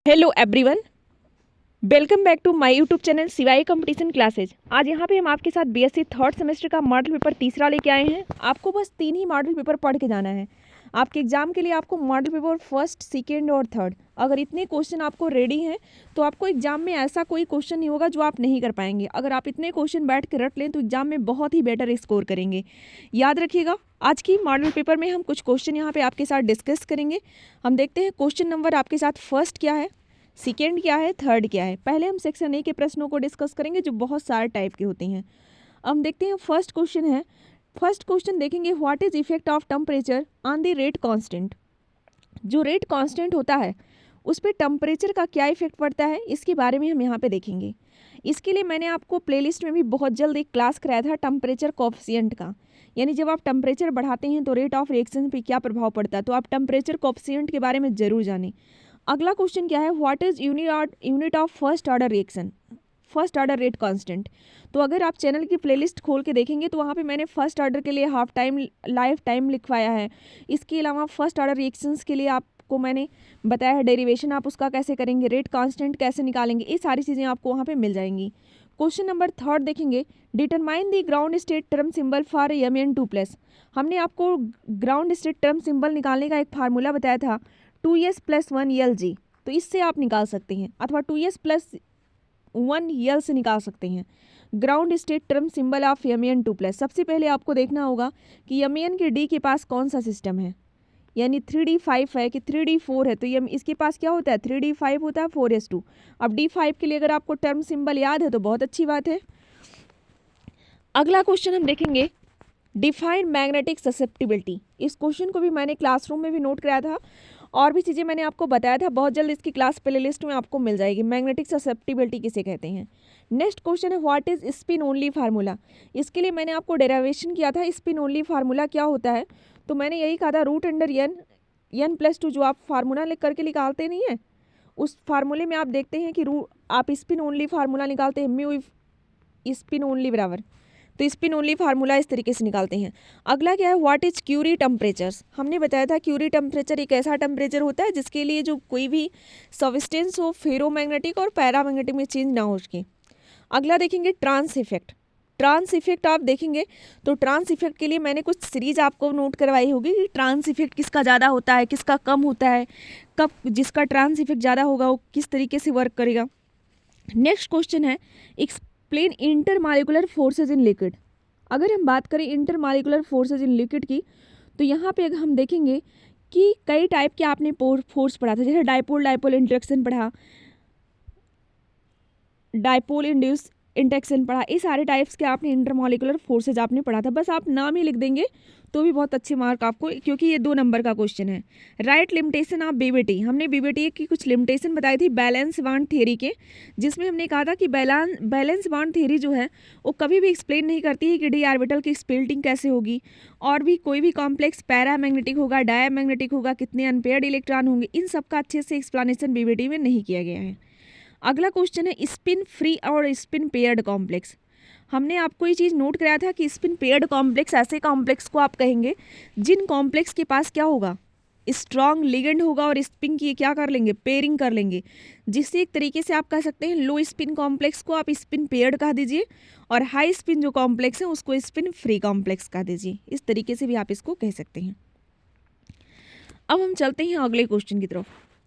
Hello everyone, welcome back to my YouTube channel सिवाई competition classes. आज यहाँ पे हम आपके साथ बीएससी थर्ड सेमेस्टर का मॉडल पेपर तीसरा लेके आए हैं। आपको बस 3 ही मॉडल पेपर पढ़ के जाना है। आपके एग्जाम के लिए आपको मॉडल पेपर फर्स्ट, सेकेंड और थर्ड, अगर इतने क्वेश्चन आपको रेडी हैं तो आपको एग्जाम में ऐसा कोई क्वेश्चन नहीं होगा जो आप नहीं कर पाएंगे। अगर आप इतने क्वेश्चन बैठ के रट लें तो एग्जाम में बहुत ही बेटर स्कोर करेंगे। याद रखिएगा, आज की मॉडल पेपर में हम कुछ क्वेश्चन यहाँ पे आपके साथ डिस्कस करेंगे। हम देखते हैं क्वेश्चन नंबर आपके साथ फर्स्ट क्या है, सेकेंड क्या है, थर्ड क्या है। पहले हम सेक्शन ए के प्रश्नों को डिस्कस करेंगे जो बहुत सारे टाइप के होते हैं। हम देखते हैं फर्स्ट क्वेश्चन है। फर्स्ट क्वेश्चन देखेंगे, what is effect of temperature on the rate constant. जो रेट कांस्टेंट होता है उस पर टेम्परेचर का क्या इफेक्ट पड़ता है, इसके बारे में हम यहाँ पे देखेंगे। इसके लिए मैंने आपको प्लेलिस्ट में भी बहुत जल्द एक क्लास कराया था टेम्परेचर कोएफिशिएंट का, यानी जब आप टेम्परेचर बढ़ाते हैं तो रेट ऑफ रिएक्शन पे क्या प्रभाव पड़ता है, तो आप टेम्परेचर कोएफिशिएंट के बारे में जरूर जानें। अगला क्वेश्चन क्या है, what is unit of first order reaction, first order rate constant. तो अगर आप चैनल की प्लेलिस्ट खोल के देखेंगे तो वहाँ पे मैंने फर्स्ट ऑर्डर के लिए हाफ टाइम, लाइफ टाइम लिखवाया है। इसके अलावा फर्स्ट ऑर्डर रिएक्शंस के लिए आपको मैंने बताया है डेरिवेशन आप उसका कैसे करेंगे, रेट कांस्टेंट कैसे निकालेंगे, ये सारी चीज़ें आपको वहाँ पे मिल जाएंगी। क्वेश्चन नंबर थर्ड देखेंगे, determine the ground state term symbol for Mn2+। हमने आपको ग्राउंड स्टेट टर्म सिंबल निकालने का एक फार्मूला बताया था 2s + 1 Lg, तो इससे आप निकाल सकते हैं, अथवा 2s + 1 L से निकाल सकते हैं ground state term symbol of Mn2+। सबसे पहले आपको देखना होगा कि Mn के डी के पास कौन सा सिस्टम है, यानी 3d5 है कि 3d4 है, तो ये इसके पास क्या होता है, 3d5 होता है 4s2। अब d5 के लिए अगर आपको टर्म सिंबल याद है तो बहुत अच्छी बात है। अगला क्वेश्चन हम देखेंगे, डिफाइन मैग्नेटिक ससेप्टिबिलिटी। इस क्वेश्चन को भी मैंने क्लासरूम में भी नोट कराया था और भी चीज़ें मैंने आपको बताया था, बहुत जल्द इसकी क्लास प्लेलिस्ट में आपको मिल जाएगी। मैग्नेटिक ससेप्टिबिलिटी किसे कहते हैं। नेक्स्ट क्वेश्चन है, what is spin only formula. इसके लिए मैंने आपको डेरिवेशन किया था, स्पिन ओनली फार्मूला क्या होता है, तो मैंने यही कहा था √n+2 जो आप फार्मूला लिख करके निकालते नहीं है, उस फार्मूले में आप देखते हैं कि आप स्पिन ओनली फार्मूला निकालते हैं, म्यू स्पिन ओनली बराबर, तो स्पिन ओनली फार्मूला इस तरीके से निकालते हैं। अगला क्या है, व्हाट इज क्यूरी टेम्परेचर। हमने बताया था क्यूरी टेम्परेचर एक ऐसा टेम्परेचर होता है जिसके लिए जो कोई भी सब्सटेंस हो फेरोमैग्नेटिक और पैरामैग्नेटिक में चेंज ना हो उसके। अगला देखेंगे ट्रांस इफेक्ट। ट्रांस इफेक्ट आप देखेंगे तो ट्रांस इफेक्ट के लिए मैंने कुछ सीरीज आपको नोट करवाई होगी कि ट्रांस इफेक्ट किसका ज़्यादा होता है, किसका कम होता है, कब जिसका ट्रांस इफेक्ट ज़्यादा होगा वो किस तरीके से वर्क करेगा। नेक्स्ट क्वेश्चन है, explain intermolecular forces in liquid. अगर हम बात करें इंटरमॉलिक्यूलर फोर्सेज इन लिक्विड की, तो यहाँ पे अगर हम देखेंगे कि कई टाइप के आपने फोर्स पढ़ा था, जैसे डाइपोल डाइपोल इंटरेक्शन पढ़ा, डाइपोल इंड्यूस इंटरेक्शन पढ़ा, ये सारे टाइप्स के आपने इंटरमॉलिक्यूलर फोर्सेज आपने पढ़ा था। बस आप नाम ही लिख देंगे तो भी बहुत अच्छे मार्क आपको, क्योंकि ये 2 नंबर का क्वेश्चन है। Right limitation of BBT. हमने बीबीटी की कुछ लिमिटेशन बताई थी बैलेंस बॉन्ड थ्योरी के, जिसमें हमने कहा था कि बैलेंस बॉन्ड थ्योरी जो है वो कभी भी एक्सप्लेन नहीं करती है कि डी ऑर्बिटल की स्प्लिटिंग कैसे होगी, और भी कोई भी कॉम्प्लेक्स पैरामैग्नेटिक होगा, डायमैग्नेटिक होगा, कितने अनपेयर्ड इलेक्ट्रॉन होंगे, इन सब का अच्छे से एक्सप्लेनेशन बीबीटी में नहीं किया गया है। अगला क्वेश्चन है, स्पिन फ्री और स्पिन पेयर्ड कॉम्प्लेक्स। हमने आपको ये चीज़ नोट कराया था कि स्पिन पेयर्ड कॉम्प्लेक्स ऐसे कॉम्प्लेक्स को आप कहेंगे जिन कॉम्प्लेक्स के पास क्या होगा, स्ट्रॉन्ग लिगेंड होगा और स्पिन की क्या कर लेंगे, पेयरिंग कर लेंगे, जिससे एक तरीके से आप कह सकते हैं लो स्पिन कॉम्प्लेक्स को आप स्पिन पेयर्ड कह दीजिए और हाई स्पिन जो कॉम्प्लेक्स है उसको स्पिन फ्री कॉम्प्लेक्स कह दीजिए। इस तरीके से भी आप इसको कह सकते हैं। अब हम चलते हैं अगले क्वेश्चन की तरफ।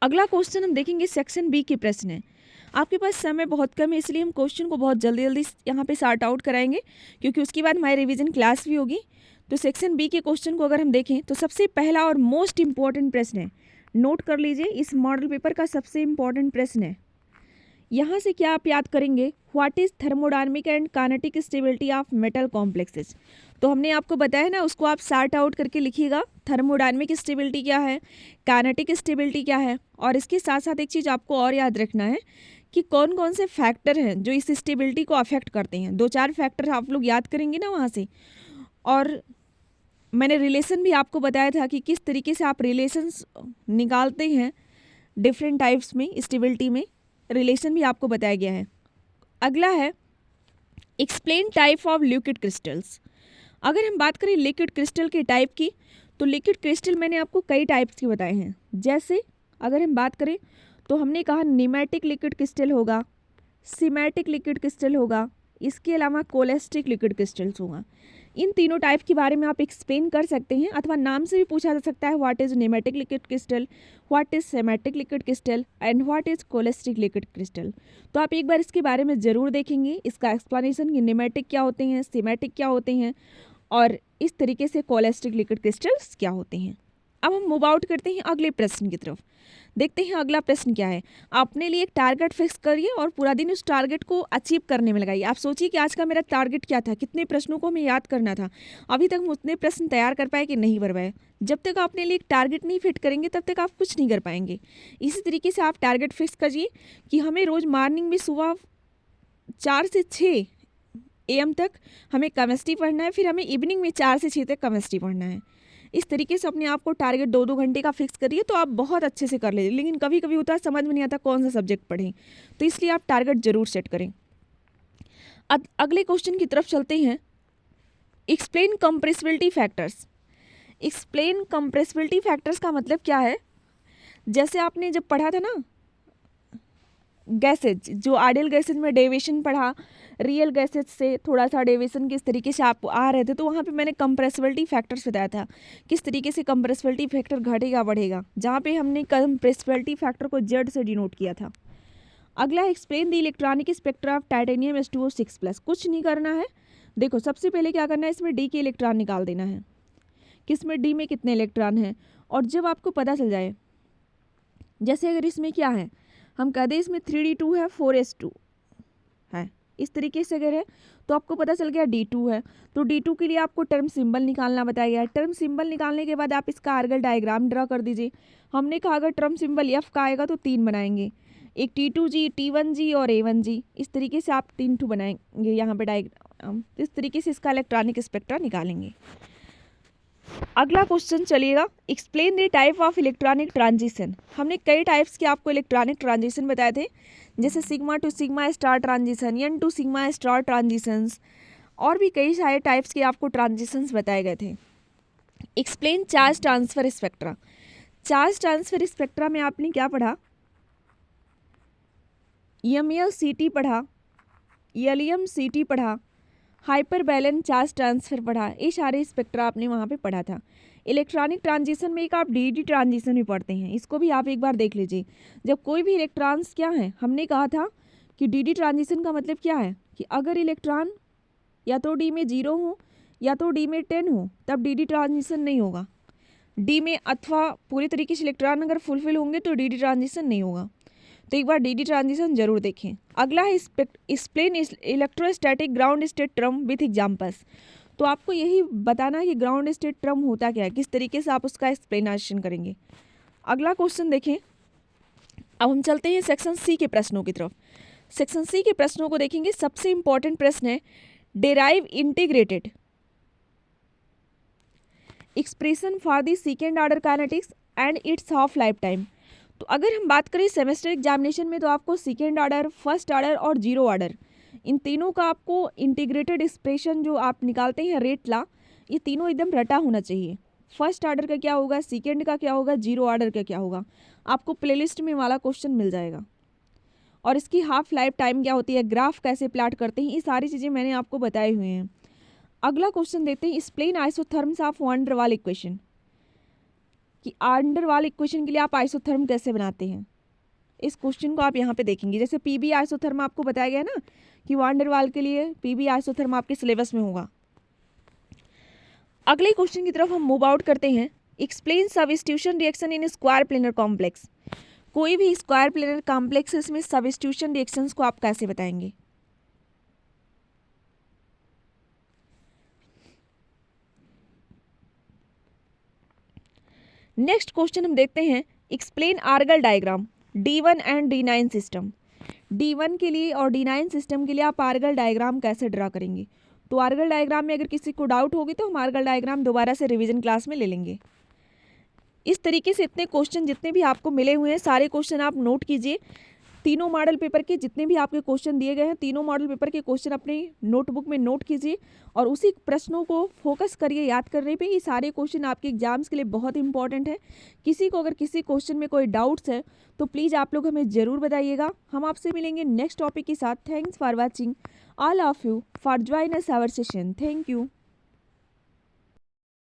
अगला क्वेश्चन हम देखेंगे सेक्शन बी के प्रश्न है। आपके पास समय बहुत कम है, इसलिए हम क्वेश्चन को बहुत जल्दी जल्दी यहाँ पे सॉर्ट आउट कराएंगे, क्योंकि उसके बाद हमारी रिवीजन क्लास भी होगी। तो सेक्शन बी के क्वेश्चन को अगर हम देखें तो सबसे पहला और मोस्ट इंपॉर्टेंट प्रश्न है, नोट कर लीजिए, इस मॉडल पेपर का सबसे इंपॉर्टेंट प्रश्न है। यहाँ से क्या आप याद करेंगे, what is thermodynamic and kinetic stability of metal complexes. तो हमने आपको बताया ना, उसको आप सॉर्ट आउट करके लिखिएगा, थर्मोडायनामिक स्टेबिलिटी क्या है, काइनेटिक स्टेबिलिटी क्या है, और इसके साथ साथ एक चीज़ आपको और याद रखना है कि कौन कौन से फैक्टर हैं जो इस स्टेबिलिटी को अफेक्ट करते हैं। 2-4 फैक्टर आप लोग याद करेंगे ना वहाँ से। और मैंने रिलेशन भी आपको बताया था कि किस तरीके से आप रिलेशंस निकालते हैं डिफरेंट टाइप्स में, स्टेबिलिटी में रिलेशन भी आपको बताया गया है। अगला है, explain type of liquid crystals. अगर हम बात करें लिक्विड क्रिस्टल के टाइप की, तो लिक्विड क्रिस्टल मैंने आपको कई टाइप्स के बताए हैं। जैसे अगर हम बात करें तो हमने कहा न्यूमेटिक लिक्विड क्रिस्टल होगा, सीमेटिक लिक्विड क्रिस्टल होगा, इसके अलावा कोलेस्ट्रिक लिक्विड क्रिस्टल्स होगा। इन तीनों टाइप के बारे में आप एक्सप्लेन कर सकते हैं, अथवा नाम से भी पूछा जा सकता है, what is nematic liquid crystal, what is smectic liquid crystal and what is cholesteric liquid crystal. तो आप एक बार इसके बारे में ज़रूर देखेंगे, इसका एक्सप्लेनेशन कि न्यूमेटिक क्या होते हैं, सीमेटिक क्या होते हैं और इस तरीके से कोलेस्ट्रिक लिक्विड क्रिस्टल्स क्या होते हैं। अब हम मूव आउट करते हैं अगले प्रश्न की तरफ। देखते हैं अगला प्रश्न क्या है। अपने लिए एक टारगेट फिक्स करिए और पूरा दिन उस टारगेट को अचीव करने में लगाइए। आप सोचिए कि आज का मेरा टारगेट क्या था, कितने प्रश्नों को हमें याद करना था। अभी तक हम उतने प्रश्न तैयार कर पाए कि नहीं कर पाए। जब तक आप अपने लिए एक टारगेट नहीं फिट करेंगे तब तक आप कुछ नहीं कर पाएंगे। इसी तरीके से आप टारगेट फिक्स करिए कि हमें रोज़ मॉर्निंग में सुबह 4 से 6 AM तक हमें केमिस्ट्री पढ़ना है, फिर हमें इवनिंग में 4 से 6 तक केमिस्ट्री पढ़ना है। इस तरीके से अपने आप को टारगेट 2-2 घंटे का फिक्स करिए तो आप बहुत अच्छे से कर लीजिए। लेकिन कभी कभी होता है समझ में नहीं आता कौन सा सब्जेक्ट पढ़ें, तो इसलिए आप टारगेट जरूर सेट करें। अब अगले क्वेश्चन की तरफ चलते हैं। Explain compressibility factors. Explain compressibility factors का मतलब क्या है? जैसे आपने जब पढ़ा था ना गैसेज, जो आइडियल गैसेज में डेविएशन पढ़ा, रियल गैसेज से थोड़ा सा डेविएशन किस तरीके से आप आ रहे थे, तो वहाँ पे मैंने कंप्रेसिबिलिटी फैक्टर्स बताया था किस तरीके से कंप्रेसिबिलिटी फैक्टर घटेगा बढ़ेगा, जहाँ पे हमने कंप्रेसिबिलिटी फैक्टर को जेड से डिनोट किया था। अगला explain the electronic spectra of titanium S2O6+। कुछ नहीं करना है, देखो सबसे पहले क्या करना है, इसमें डी के इलेक्ट्रॉन निकाल देना है, किसमें डी में कितने इलेक्ट्रॉन हैं। और जब आपको पता चल जाए, जैसे अगर इसमें क्या है, हम कह दें इसमें 3D2 है, 4S2 है, इस तरीके से अगर है तो आपको पता चल गया D2 है, तो D2 के लिए आपको टर्म सिंबल निकालना बताया गया है। टर्म सिंबल निकालने के बाद आप इसका आर्गल डायग्राम ड्रा कर दीजिए। हमने कहा अगर टर्म सिंबल F का आएगा तो 3 बनाएंगे, एक T2G, T1G और A1G, इस तरीके से आप 3 बनाएंगे यहाँ पे डायग्राम। इस तरीके से इसका इलेक्ट्रॉनिक स्पेक्ट्रा निकालेंगे। अगला क्वेश्चन चलिएगा, explain the type of electronic transition. हमने कई टाइप्स के आपको इलेक्ट्रॉनिक ट्रांजिशन बताए थे, जैसे sigma to sigma star transition, n to sigma star transitions, और भी कई सारे टाइप्स के आपको ट्रांजिशंस बताए गए थे। Explain charge transfer spectra. Charge transfer spectra में आपने क्या पढ़ा, MLCT पढ़ा, LMCT पढ़ा, हाइपर बैलेंस चार्ज ट्रांसफर पढ़ा, ये सारे स्पेक्ट्रा आपने वहाँ पे पढ़ा था। इलेक्ट्रॉनिक ट्रांजिशन में एक आप DD ट्रांजिशन भी पढ़ते हैं, इसको भी आप एक बार देख लीजिए। जब कोई भी इलेक्ट्रॉन्स क्या है, हमने कहा था कि DD ट्रांजिशन का मतलब क्या है कि अगर इलेक्ट्रॉन या तो D में 0 हो या तो D में 10 हो तब DD ट्रांजिशन नहीं होगा। D में अथवा पूरी तरीके से इलेक्ट्रॉन अगर फुलफिल होंगे तो DD ट्रांजिशन नहीं होगा। तो एक बार DD ट्रांजिशन जरूर देखें। अगला है explain electrostatic ground state term with examples. तो आपको यही बताना है कि ग्राउंड स्टेट टर्म होता क्या है, किस तरीके से आप उसका एक्सप्लेनेशन करेंगे। अगला क्वेश्चन देखें। अब हम चलते हैं सेक्शन C के प्रश्नों की तरफ। सेक्शन C के प्रश्नों को देखेंगे। सबसे इंपॉर्टेंट प्रश्न है derive integrated expression for the second order kinetics and it's half life time. तो अगर हम बात करें सेमेस्टर एग्जामिनेशन में, तो आपको सेकेंड ऑर्डर, फर्स्ट ऑर्डर और जीरो ऑर्डर, इन तीनों का आपको इंटीग्रेटेड एक्सप्रेशन जो आप निकालते हैं रेट ला, ये तीनों एकदम रटा होना चाहिए। फर्स्ट ऑर्डर का क्या होगा, सेकेंड का क्या होगा, जीरो ऑर्डर का क्या होगा, आपको प्लेलिस्ट में वाला क्वेश्चन मिल जाएगा। और इसकी हाफ लाइफ टाइम क्या होती है, ग्राफ कैसे प्लाट करते हैं, ये सारी चीज़ें मैंने आपको बताए हुए हैं। अगला क्वेश्चन देखते हैं, explain isotherms of van der वाल इक्वेशन। कि वैन डर वाल इक्वेशन के लिए आप आइसोथर्म कैसे बनाते हैं, इस क्वेश्चन को आप यहाँ पे देखेंगे। जैसे PB आइसोथर्म आपको बताया गया ना कि वैन डर वाल के लिए PB आइसोथर्म आपके सिलेबस में होगा। अगले क्वेश्चन की तरफ हम मूव आउट करते हैं। Explain substitution reaction in square planar complex. कोई भी स्क्वायर प्लेनर कॉम्प्लेक्स में सब्स्टिट्यूशन रिएक्शंस को आप कैसे बताएंगे। नेक्स्ट क्वेश्चन हम देखते हैं, explain orgel diagram D1 and D9 सिस्टम। D1 के लिए और D9 सिस्टम के लिए आप आर्गल डायग्राम कैसे ड्रा करेंगे। तो आर्गल डायग्राम में अगर किसी को डाउट होगी तो हम आर्गल डायग्राम दोबारा से रिवीजन क्लास में ले लेंगे। इस तरीके से इतने क्वेश्चन जितने भी आपको मिले हुए हैं सारे क्वेश्चन आप नोट कीजिए। तीनों मॉडल पेपर के जितने भी आपके क्वेश्चन दिए गए हैं, तीनों मॉडल पेपर के क्वेश्चन अपनी नोटबुक में नोट कीजिए और उसी प्रश्नों को फोकस करिए याद करने पे। ये सारे क्वेश्चन आपके एग्जाम्स के लिए बहुत इंपॉर्टेंट है। किसी को अगर किसी क्वेश्चन में कोई डाउट्स है तो प्लीज़ आप लोग हमें ज़रूर बताइएगा। हम आपसे मिलेंगे नेक्स्ट टॉपिक के साथ। Thanks for watching all of you for join us our session. Thank you.